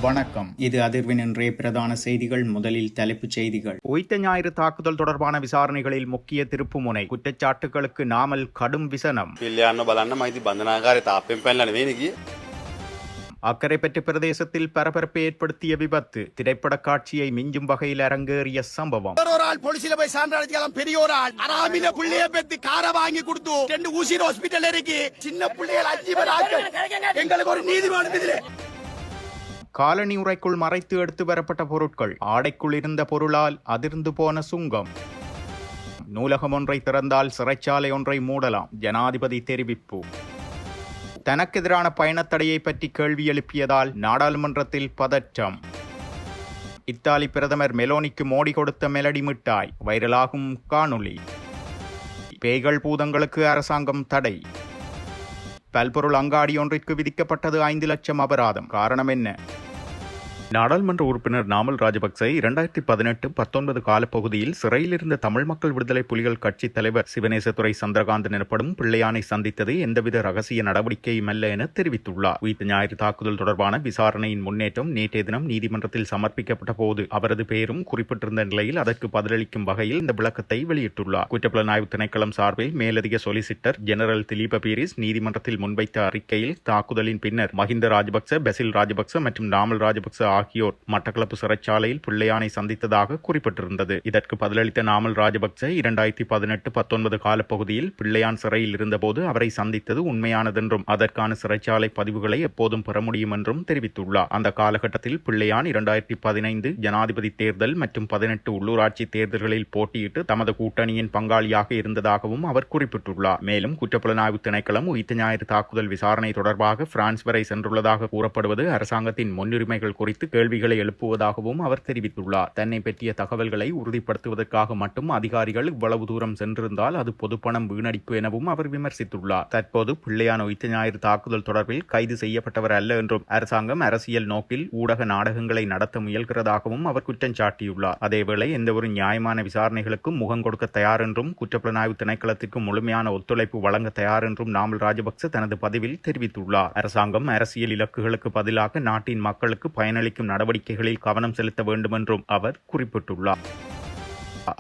வணக்கம். இது அதிர்வின் இன்றைய பிரதான செய்திகள். முதலில் தலைப்புச் செய்திகள். உயிர்த்த ஞாயிறு தாக்குதல் தொடர்பான விசாரணைகளில் முக்கிய திருப்புமுனை. குற்றச்சாட்டுகளுக்கு நாமல் கடும் விசனம். அக்கரைப்பற்று பிரதேசத்தில் பரபரப்பை ஏற்படுத்திய விபத்து. திரைப்பட காட்சியை மிஞ்சும் வகையில் அரங்கேறிய சம்பவம். காலனி உரைக்குள் மறைத்து எடுத்து வரப்பட்ட பொருட்கள். ஆடைக்குள் இருந்த பொருளால் அதிர்ந்து போன சுங்கம். நூலகம் ஒன்றை திறந்தால் சிறைச்சாலை ஒன்றை மூடலாம், ஜனாதிபதி தெரிவிப்பு. தனக்கெதிரான பயணத்தடையை பற்றி கேள்வி எழுப்பியதால் நாடாளுமன்றத்தில் பதற்றம். இத்தாலி பிரதமர் மெலோனிக்கு மோடி கொடுத்த மெலடி மிட்டாய். வைரலாகும் காணொளி. பேய்கள் பூதங்களுக்கு அரசாங்கம் தடை. பல்பொருள் அங்காடி ஒன்றிற்கு விதிக்கப்பட்டது 5 லட்சம் அபராதம். காரணம் என்ன? நாடாளுமன்ற உறுப்பினர் நாமல் ராஜபக்ச 2018-19 காலப்பகுதியில் சிறையில் இருந்த தமிழ் மக்கள் விடுதலை புலிகள் கட்சி தலைவர் சிவனேசதுரை சந்திரகாந்தன் எனப்படும் பிள்ளையானை சந்தித்தது எந்தவித ரகசிய நடவடிக்கையும் அல்ல என தெரிவித்துள்ளார். உயிர்த்த ஞாயிறு தாக்குதல் தொடர்பான விசாரணையின் முன்னேற்றம் நேற்றைய தினம் நீதிமன்றத்தில் சமர்ப்பிக்கப்பட்ட போது அவரது பெயரும் குறிப்பிட்டிருந்த நிலையில் அதற்கு பதிலளிக்கும் வகையில் இந்த விளக்கத்தை வெளியிட்டுள்ளார். குற்றப்புலனாய்வு திணைக்களம் சார்பில் மேலதிக சொலிசிட்டர் ஜெனரல் திலீப பீரிஸ் நீதிமன்றத்தில் முன்வைத்த அறிக்கையில் தாக்குதலின் பின்னர் மஹிந்த ராஜபக்ச, பெசில் ராஜபக்ச மற்றும் நாமல் ராஜபக்ச ஆகியோர் மட்டக்களப்பு சிறைச்சாலையில் பிள்ளையானை சந்தித்ததாக குறிப்பிட்டிருந்தது. இதற்கு பதிலளித்த நாமல் ராஜபக்ச 2018-19 காலப்பகுதியில் பிள்ளையான் சிறையில் இருந்தபோது அவரை சந்தித்தது உண்மையானதென்றும் அதற்கான சிறைச்சாலை பதிவுகளை எப்போதும் பெற முடியும் என்றும் தெரிவித்துள்ளார். அந்த காலகட்டத்தில் பிள்ளையான் 2015 ஜனாதிபதி தேர்தல் மற்றும் 18 உள்ளூராட்சி தேர்தல்களில் போட்டியிட்டு தமது கூட்டணியின் பங்காளியாக இருந்ததாகவும் அவர் குறிப்பிட்டுள்ளார். மேலும் குற்றப்புலனாய்வு திணைக்களம் உயிர்த்த ஞாயிறு தாக்குதல் விசாரணை தொடர்பாக பிரான்ஸ் வரை சென்றுள்ளதாக கூறப்படுவது அரசாங்கத்தின் முன்னுரிமைகள் குறித்து கேள்விகளை எழுப்புவதாகவும் அவர் தெரிவித்துள்ளார். தன்னை பற்றிய தகவல்களை உறுதிப்படுத்துவதற்காக மட்டும் அதிகாரிகள் இவ்வளவு தூரம் சென்றிருந்தால் அது பொதுப்பணம் வீணடிப்பு எனவும் அவர் விமர்சித்துள்ளார். தற்போது பிள்ளையான் உயிர்த்த ஞாயிறு தாக்குதல் தொடர்பில் கைது செய்யப்பட்டவர் அல்ல என்றும் அரசாங்கம் அரசியல் நோக்கில் ஊடக நாடகங்களை நடத்த முயல்கிறதாகவும் அவர் குற்றம் சாட்டியுள்ளார். அதேவேளை எந்தவொரு நியாயமான விசாரணைகளுக்கும் முகம் கொடுக்க தயார் என்றும் குற்றப்புலனாய்வு திணைக்களத்திற்கு முழுமையான ஒத்துழைப்பு வழங்க தயார் என்றும் நாமல் ராஜபக்ச தனது பதிவில் தெரிவித்துள்ளார். அரசாங்கம் அரசியல் இலக்குகளுக்கு பதிலாக நாட்டின் மக்களுக்கு பயனளிக்கும் நடவடிக்கைகளில் கவனம் செலுத்த வேண்டும் என்றும் அவர் குறிப்பிட்டுள்ளார்.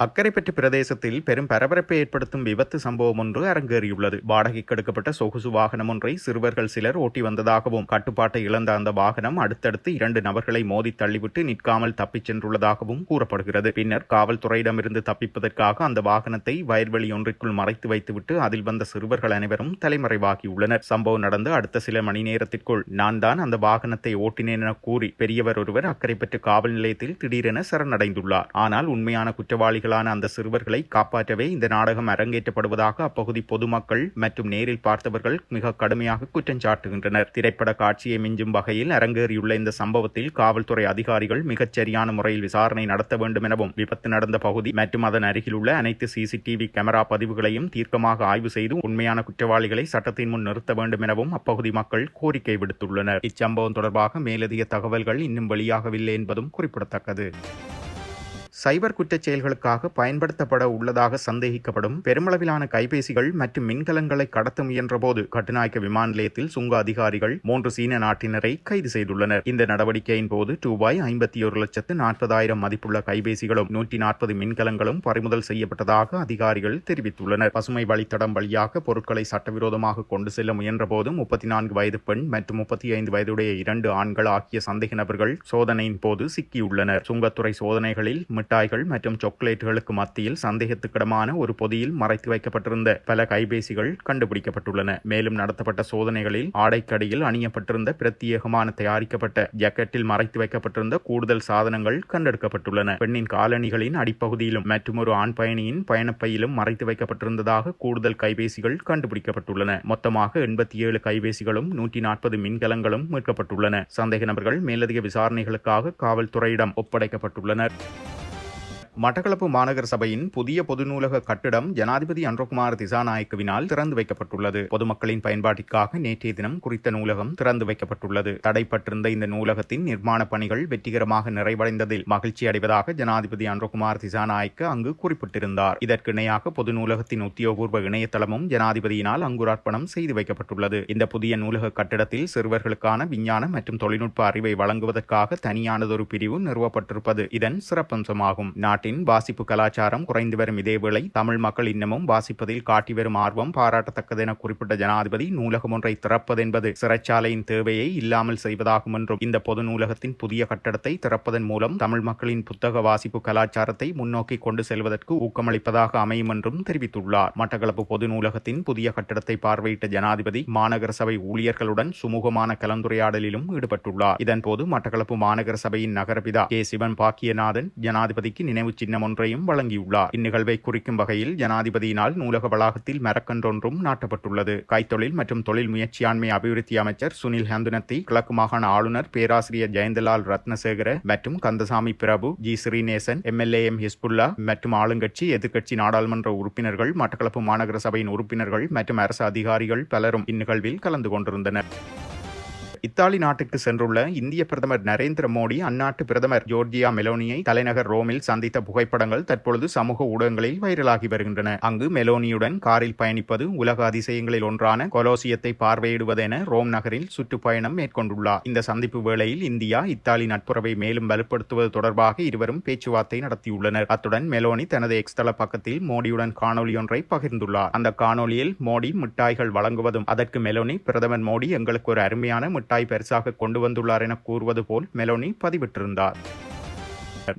அக்கரைப்பற்று பிரதேசத்தில் பெரும் பரபரப்பை ஏற்படுத்தும் விபத்து சம்பவம் ஒன்று அரங்கேறியுள்ளது. வாடகைக்கு எடுக்கப்பட்ட சொகுசு வாகனம் ஒன்றை சிறுவர்கள் சிலர் ஓட்டி வந்ததாகவும் ஒட்டுப்பாட்டை இழந்த அந்த வாகனம் அடுத்தடுத்து 2 நபர்களை மோதி தள்ளிவிட்டு நிற்காமல் தப்பிச் சென்றுள்ளதாகவும் கூறப்படுகிறது. பின்னர் காவல்துறையிடமிருந்து தப்பிப்பதற்காக அந்த வாகனத்தை வயல்வெளி ஒன்றிற்குள் மறைத்து வைத்துவிட்டு அதில் வந்த சிறுவர்கள் அனைவரும் தலைமறைவாகியுள்ளனர். சம்பவம் நடந்து அடுத்த சில மணி நேரத்திற்குள் நான் தான் அந்த வாகனத்தை ஓட்டினேன் என கூறி பெரியவர் ஒருவர் அக்கரைப்பற்று காவல் நிலையத்தில் திடீரென சரணடைந்துள்ளார். ஆனால் உண்மையான குற்றவாளி அந்த சிறுவர்களை காப்பாற்றவே இந்த நாடகம் அரங்கேற்றப்படுவதாக அப்பகுதி பொதுமக்கள் மற்றும் நேரில் பார்த்தவர்கள் மிக கடுமையாக குற்றம் சாட்டுகின்றனர். திரைப்பட காட்சியை மிஞ்சும் வகையில் அரங்கேறியுள்ள இந்த சம்பவத்தில் காவல்துறை அதிகாரிகள் மிகச் சரியான முறையில் விசாரணை நடத்த வேண்டும் எனவும் விபத்து நடந்த பகுதி மற்றும் அதன் அருகில் உள்ள அனைத்து CCTV கேமரா பதிவுகளையும் தீர்க்கமாக ஆய்வு செய்து உண்மையான குற்றவாளிகளை சட்டத்தின் முன் நிறுத்த வேண்டும் எனவும் அப்பகுதி மக்கள் கோரிக்கை விடுத்துள்ளனர். இச்சம்பவம் தொடர்பாக மேலதிக தகவல்கள் இன்னும் வெளியாகவில்லை என்பதும் குறிப்பிடத்தக்கது. சைபர் குற்றச் செயல்களுக்காக பயன்படுத்தப்பட உள்ளதாக சந்தேகிக்கப்படும் பெருமளவிலான கைபேசிகள் மற்றும் மின்கலங்களை கடத்த முயன்றபோது கட்டுநாயக்க விமான நிலையத்தில் சுங்க அதிகாரிகள் 3 சீன நாட்டினரை கைது செய்துள்ளனர். இந்த நடவடிக்கையின் போது ரூபாய் 51,40,000 மதிப்புள்ள கைபேசிகளும் 140 மின்கலங்களும் பறிமுதல் செய்யப்பட்டதாக அதிகாரிகள் தெரிவித்துள்ளனர். பசுமை வழித்தடம் வழியாக பொருட்களை சட்டவிரோதமாக கொண்டு செல்ல முயன்றபோது 34 வயது பெண் மற்றும் 35 வயதுடைய 2 ஆண்கள் ஆகிய சந்தேக நபர்கள் சோதனையின் போது சிக்கியுள்ளனர். சுங்கத்துறை சோதனைகளில் மிட்டாய்கள் மற்றும் சாக்லேட்டுகளுக்கு மத்தியில் சந்தேகத்துக்கிடமான ஒரு பொதியில் மறைத்து வைக்கப்பட்டிருந்த பல கைபேசிகள் கண்டுபிடிக்கப்பட்டுள்ளன. மேலும் நடத்தப்பட்ட சோதனைகளில் ஆடைக்கடியில் அணியப்பட்டிருந்த பிரத்யேகமான தயாரிக்கப்பட்ட ஜாக்கெட்டில் மறைத்து வைக்கப்பட்டிருந்த கூடுதல் சாதனங்கள் கண்டெடுக்கப்பட்டுள்ளன. பெண்ணின் காலணிகளின் அடிப்பகுதியிலும் மற்றும் ஒரு ஆண் பயணியின் பயணப்பையிலும் மறைத்து வைக்கப்பட்டிருந்ததாக கூடுதல் கைபேசிகள் கண்டுபிடிக்கப்பட்டுள்ளன. மொத்தமாக 87 கைபேசிகளும் 140 மின்கலங்களும் மீட்கப்பட்டுள்ளன. சந்தேக நபர்கள் மேலதிக விசாரணைகளுக்காக காவல்துறையிடம் ஒப்படைக்கப்பட்டுள்ளனர். மட்டக்களப்பு மாநகர சபையின் புதிய பொது நூலக கட்டிடம் ஜனாதிபதி அன்றகுமார் திசாநாயக்கவினால் திறந்து வைக்கப்பட்டுள்ளது. பொதுமக்களின் பயன்பாட்டிற்காக நேற்றைய தினம் குறித்த நூலகம் திறந்து வைக்கப்பட்டுள்ளது. தடைப்பட்டிருந்த இந்த நூலகத்தின் நிர்மாண பணிகள் வெற்றிகரமாக நிறைவடைந்ததில் மகிழ்ச்சி அடைவதாக ஜனாதிபதி அன்றகுமார் திசாநாயக்க அங்கு குறிப்பிட்டிருந்தார். இதற்கு இணையாக பொது நூலகத்தின் உத்தியோகபூர்வ இணையதளமும் ஜனாதிபதியினால் அங்குரார்ப்பணம் செய்து வைக்கப்பட்டுள்ளது. இந்த புதிய நூலக கட்டிடத்தில் சிறுவர்களுக்கான விஞ்ஞான மற்றும் தொழில்நுட்ப அறிவை வழங்குவதற்காக தனியானதொரு பிரிவு நிறுவப்பட்டிருப்பது இதன் சிறப்பம்சமாகும். நாட்டின் வாசிப்பு கலாச்சாரம் குறைந்து வரும் இதேவேளை தமிழ் மக்கள் இன்னமும் வாசிப்பதில் காட்டி வரும் ஆர்வம் பாராட்டத்தக்கது என குறிப்பிட்ட ஜனாதிபதி நூலகம் ஒன்றை திறப்பது என்பது சிறைச்சாலையின் தேவையை இல்லாமல் செய்வதாகும் என்றும் இந்த பொது நூலகத்தின் புதிய கட்டடத்தை திறப்பதன் மூலம் தமிழ் மக்களின் புத்தக வாசிப்பு கலாச்சாரத்தை முன்னோக்கி கொண்டு செல்வதற்கு ஊக்கமளிப்பதாக அமையும் என்றும் தெரிவித்துள்ளார். மட்டக்களப்பு பொது நூலகத்தின் புதிய கட்டடத்தை பார்வையிட்ட ஜனாதிபதி மாநகர சபை ஊழியர்களுடன் சுமூகமான கலந்துரையாடலிலும் ஈடுபட்டுள்ளார். இதன்போது மட்டக்களப்பு மாநகர சபையின் நகரபிதா கே சிவன் பாக்கியநாதன் ஜனாதிபதிக்கு நினைவு சின்னம் ஒன்றையும் வழங்கியுள்ளார். இந்நிகழ்வை குறிக்கும் வகையில் ஜனாதிபதியினால் நூலக வளாகத்தில் மரக்கன்றொன்றும் நாட்டப்பட்டுள்ளது. கைத்தொழில் மற்றும் தொழில் முயற்சியாண்மை அபிவிருத்தி அமைச்சர் சுனில் ஹந்துனத்தி, கிழக்கு மாகாண ஆளுநர் பேராசிரியர் ஜெயந்தலால் ரத்னசேகர மற்றும் Kandasamy Prabhu, G Srinesan, MLA M Hizbullah மற்றும் ஆளுங்கட்சி எதிர்க்கட்சி நாடாளுமன்ற உறுப்பினர்கள், மட்டக்களப்பு மாநகர சபையின் உறுப்பினர்கள் மற்றும் அரசு அதிகாரிகள் பலரும் இந்நிகழ்வில் கலந்து கொண்டிருந்தனர். இத்தாலி நாட்டுக்கு சென்றுள்ள இந்திய பிரதமர் நரேந்திர மோடி அந்நாட்டு பிரதமர் ஜோர்ஜியா மெலோனியை தலைநகர் ரோமில் சந்தித்த புகைப்படங்கள் தற்பொழுது சமூக ஊடகங்களில் வைரலாகி வருகின்றன. அங்கு மெலோனியுடன் காரில் பயணிப்பது, உலக அதிசயங்களில் ஒன்றான கொலோசியத்தை பார்வையிடுவது என ரோம் நகரில் சுற்றுப்பயணம் மேற்கொண்டுள்ளார். இந்த சந்திப்பு வேளையில் இந்தியா இத்தாலி நட்புறவை மேலும் வலுப்படுத்துவது தொடர்பாக இருவரும் பேச்சுவார்த்தை நடத்தியுள்ளனர். அத்துடன் மெலோனி தனது எக்ஸ் தள பக்கத்தில் மோடியுடன் காணொலி ஒன்றை பகிர்ந்துள்ளார். அந்த காணொலியில் மோடி மிட்டாய்கள் வழங்குவதும் அதற்கு மெலோனி, பிரதமர் மோடி எங்களுக்கு ஒரு அருமையான மிட்டாய் பரிசாக கொண்டு வந்துள்ளார் என கூறுவது போல் மெலோனி பதிவிட்டிருந்தார்.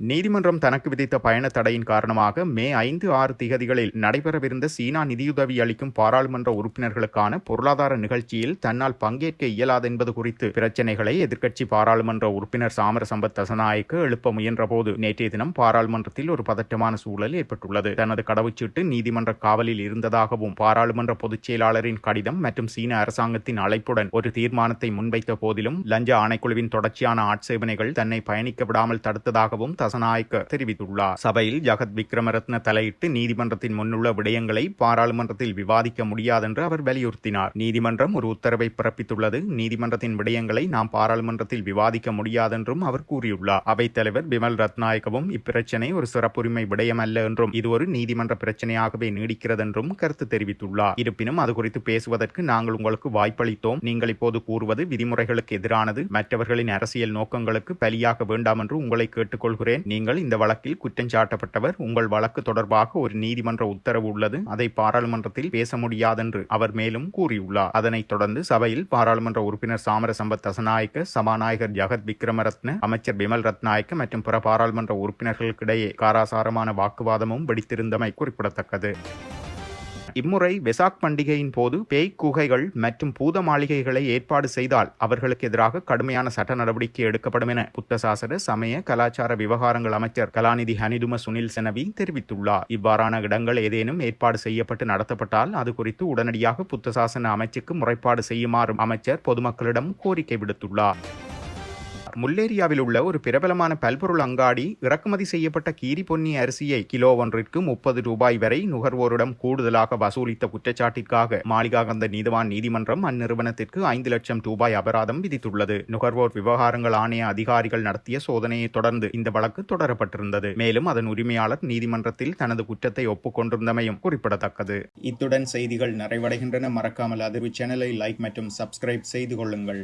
நீதிமன்றம் தனக்கு விதித்த பயண தடையின் காரணமாக மே 5, 6 திகதிகளில் நடைபெறவிருந்த சீனா நிதியுதவி அளிக்கும் பாராளுமன்ற உறுப்பினர்களுக்கான பொருளாதார நிகழ்ச்சியில் தன்னால் பங்கேற்க இயலாது என்பது குறித்து பிரச்சினைகளை எதிர்க்கட்சி பாராளுமன்ற உறுப்பினர் சாமர சம்பத் தசநாயக்க எழுப்ப முயன்றபோது நேற்றைய தினம் பாராளுமன்றத்தில் ஒரு பதற்றமான சூழல் ஏற்பட்டுள்ளது. தனது கடவுச்சீட்டு நீதிமன்ற காவலில் இருந்ததாகவும் பாராளுமன்ற பொதுச் செயலாளரின் கடிதம் மற்றும் சீன அரசாங்கத்தின் அழைப்புடன் ஒரு தீர்மானத்தை முன்வைத்த போதிலும் லஞ்ச ஆணைக்குழுவின் தொடர்ச்சியான ஆட்சேபனைகள் தன்னை பயணிக்க விடாமல் தடுத்ததாகவும் தசநாயக்க தெரிவித்துள்ளார். சபையில் ஜகத் விக்ரமரத்ன தலையிட்டு நீதிமன்றத்தின் முன்னுள்ள விடயங்களை பாராளுமன்றத்தில் விவாதிக்க முடியாதென்று அவர் வலியுறுத்தினார். நீதிமன்றம் ஒரு உத்தரவை பிறப்பித்துள்ளது. நீதிமன்றத்தின் விடயங்களை நாம் பாராளுமன்றத்தில் விவாதிக்க முடியாதென்றும் அவர் கூறியுள்ளார். அவைத் தலைவர் பிமல் ரத்நாயக்கவும் இப்பிரச்சினை ஒரு சிறப்புரிமை விடயம் அல்ல என்றும் இது ஒரு நீதிமன்ற பிரச்சனையாகவே நீடிக்கிறது என்றும் கருத்து தெரிவித்துள்ளார். இருப்பினும் அது குறித்து பேசுவதற்கு நாங்கள் உங்களுக்கு வாய்ப்பளித்தோம். நீங்கள் இப்போது கூறுவது விதிமுறைகளுக்கு எதிரானது, மற்றவர்களின் அரசியல் நோக்கங்களுக்கு பலியாக வேண்டாம் என்று உங்களை கேட்டுக்கொள்கிறேன். நீங்கள் இந்த வழக்கில் குற்றஞ்சாட்டப்பட்டவர். உங்கள் வழக்கு தொடர்பாக ஒரு நீதிமன்ற உத்தரவு உள்ளது. அதை பாராளுமன்றத்தில் பேச முடியாதென்று அவர் மேலும் கூறியுள்ளார். அதனைத் தொடர்ந்து சபையில் பாராளுமன்ற உறுப்பினர் சாமர சம்பத் தசநாயக்க, சபாநாயகர் ஜகத் விக்ரமரத்ன, அமைச்சர் பிமல் ரத்நாயக்க மற்றும் பிற பாராளுமன்ற உறுப்பினர்களுக்கிடையே காராசாரமான வாக்குவாதமும் வெடித்திருந்தமை குறிப்பிடத்தக்கது. இம்முறை வெசாக் பண்டிகையின் போது பேய் குகைகள் மற்றும் பூத மாளிகைகளை ஏற்பாடு செய்தால் அவர்களுக்கு எதிராக கடுமையான சட்ட நடவடிக்கை எடுக்கப்படும் என புத்தசாசன சமய கலாச்சார விவகாரங்கள் அமைச்சர் கலாநிதி ஹனிதும சுனில் செனவி தெரிவித்துள்ளார். இவ்வாறான இடங்கள் ஏதேனும் ஏற்பாடு செய்யப்பட்டு நடத்தப்பட்டால் அது குறித்து உடனடியாக புத்தசாசன அமைச்சுக்கு முறைப்பாடு செய்யுமாறும் அமைச்சர் பொதுமக்களிடம் கோரிக்கை விடுத்துள்ளார். முல்லேரியாவில் உள்ள ஒரு பிரபலமான பல்பொருள் அங்காடி இறக்குமதி செய்யப்பட்ட கீரி பொன்னி அரிசியை கிலோ ஒன்றிற்கு 30 ரூபாய் வரை நுகர்வோரிடம் கூடுதலாக வசூலித்த குற்றச்சாட்டிற்காக மாளிகாகந்த நீதவான் நீதிமன்றம் அந்நிறுவனத்திற்கு 5 லட்சம் ரூபாய் அபராதம் விதித்துள்ளது. நுகர்வோர் விவகாரங்கள் ஆணைய அதிகாரிகள் நடத்திய சோதனையை தொடர்ந்து இந்த வழக்கு தொடரப்பட்டிருந்தது. மேலும் அதன் உரிமையாளர் நீதிமன்றத்தில் தனது குற்றத்தை ஒப்புக்கொண்டிருந்தமையும் குறிப்பிடத்தக்கது. இத்துடன் செய்திகள் நிறைவடைகின்றன. மறக்காமல் அதிர்வு சேனலை லைக் மற்றும் சப்ஸ்கிரைப் செய்து கொள்ளுங்கள்.